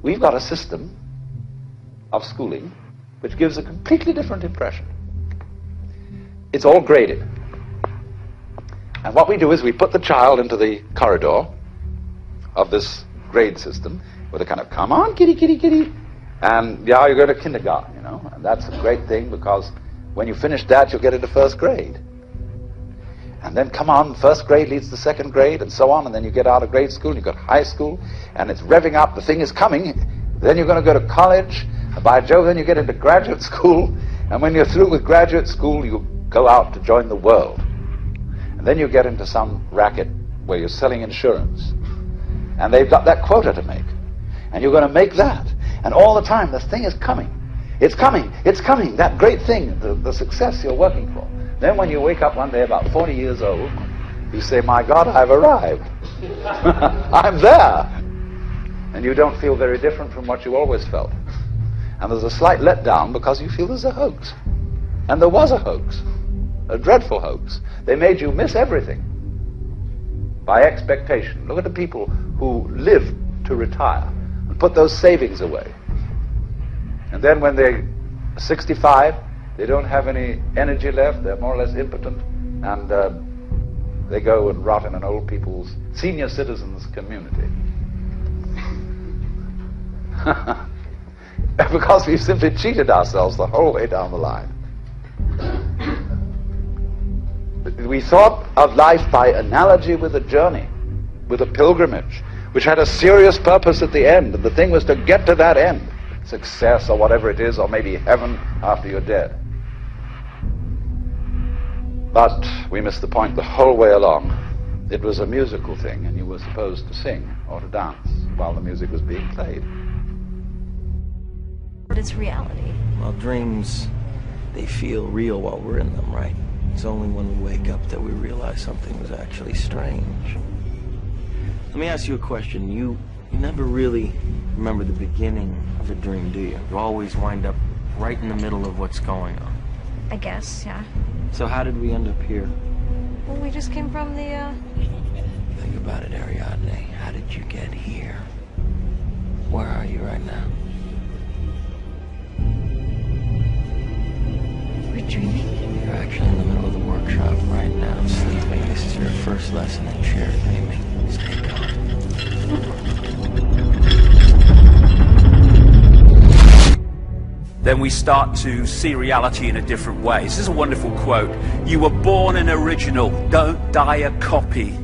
we've got a system of schooling which gives a completely different impression. It's all graded. And what we do is we put the child into the corridor of this grade system with a kind of, come on, kitty, kitty, kitty, and yeah, you go to kindergarten, you know, and that's a great thing because when you finish that, you'll get into first grade. And then, come on, first grade leads to second grade, and so on, and then you get out of grade school, and you've got high school, and it's revving up, the thing is coming, then you're going to go to college, and by Jove, then you get into graduate school, and when you're through with graduate school, you go out to join the world. And then you get into some racket where you're selling insurance, and they've got that quota to make, and you're going to make that, and all the time, this thing is coming. It's coming, it's coming, that great thing, the success you're working for. Then when you wake up one day about 40 years old, you say, my God, I've arrived. I'm there. And you don't feel very different from what you always felt. And there's a slight letdown because you feel there's a hoax. And there was a hoax, a dreadful hoax. They made you miss everything by expectation. Look at the people who live to retire and put those savings away. And then when they're 65, they don't have any energy left, they're more or less impotent, and they go and rot in an old people's, senior citizens community. Because we've simply cheated ourselves the whole way down the line. We thought of life by analogy with a journey, with a pilgrimage, which had a serious purpose at the end, and the thing was to get to that end. Success or whatever it is, or maybe heaven after you're dead. But we missed the point the whole way along. It was a musical thing, and you were supposed to sing or to dance while the music was being played. But it's reality. Well, dreams, they feel real while we're in them, right? It's only when we wake up that we realize something was actually strange. Let me ask you a question. You never really remember the beginning of a dream, do you? You always wind up right in the middle of what's going on. I guess, yeah. So how did we end up here? Well, we just came from the, Think about it, Ariadne. How did you get here? Where are you right now? We're dreaming. You're actually in the middle of the workshop right now, sleeping. This is your first lesson in shared dreaming. Stay calm. Then we start to see reality in a different way. This is a wonderful quote. You were born an original, don't die a copy.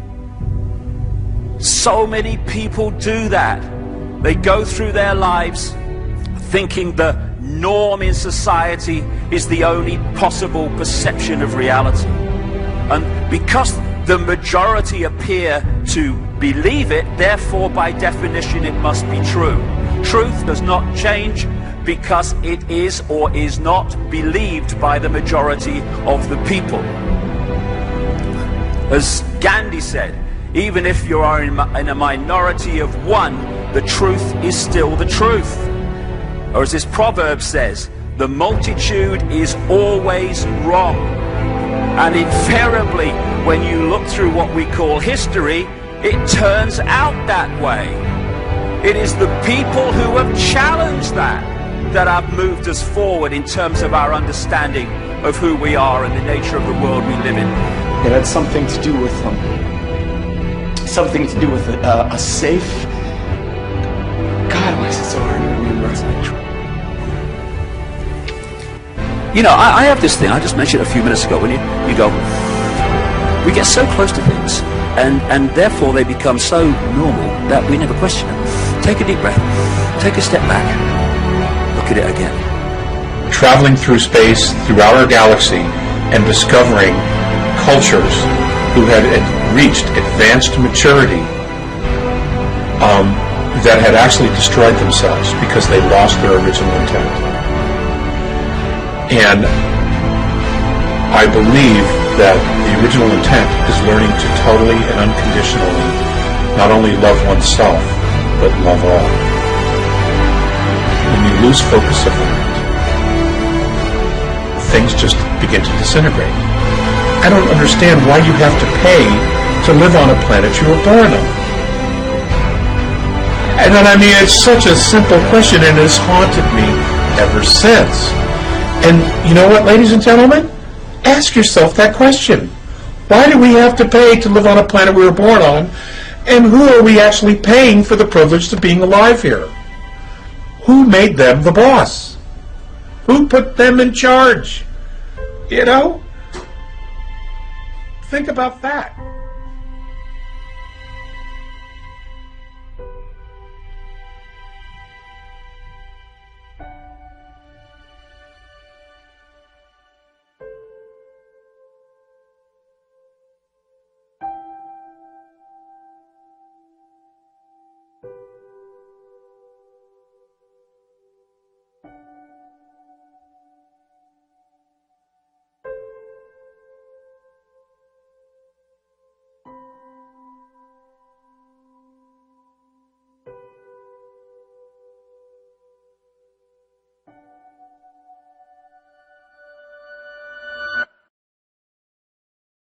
So many people do that. They go through their lives thinking the norm in society is the only possible perception of reality. And because the majority appear to believe it, therefore by definition it must be true. Truth does not change because it is or is not believed by the majority of the people. As Gandhi said, even if you are in a minority of one, the truth is still the truth. Or as this proverb says, the multitude is always wrong. And invariably, when you look through what we call history, it turns out that way. It is the people who have challenged that have moved us forward in terms of our understanding of who we are and the nature of the world we live in. It had something to do with a safe. God, why is it so hard to remember? You know, I have this thing, I just mentioned it a few minutes ago, when you go, we get so close to things, and therefore they become so normal that we never question them. Take a deep breath, take a step back, look at it again. Traveling through space, through our galaxy, and discovering cultures who had reached advanced maturity that had actually destroyed themselves because they lost their original intent. And I believe that the original intent is learning to totally and unconditionally not only love oneself, but love all. When you lose focus of that, things just begin to disintegrate. I don't understand why you have to pay to live on a planet you were born on. And then, I mean, it's such a simple question, and it's haunted me ever since. And you know what, ladies and gentlemen? Ask yourself that question. Why do we have to pay to live on a planet we were born on? And who are we actually paying for the privilege of being alive here? Who made them the boss? Who put them in charge? You know? Think about that.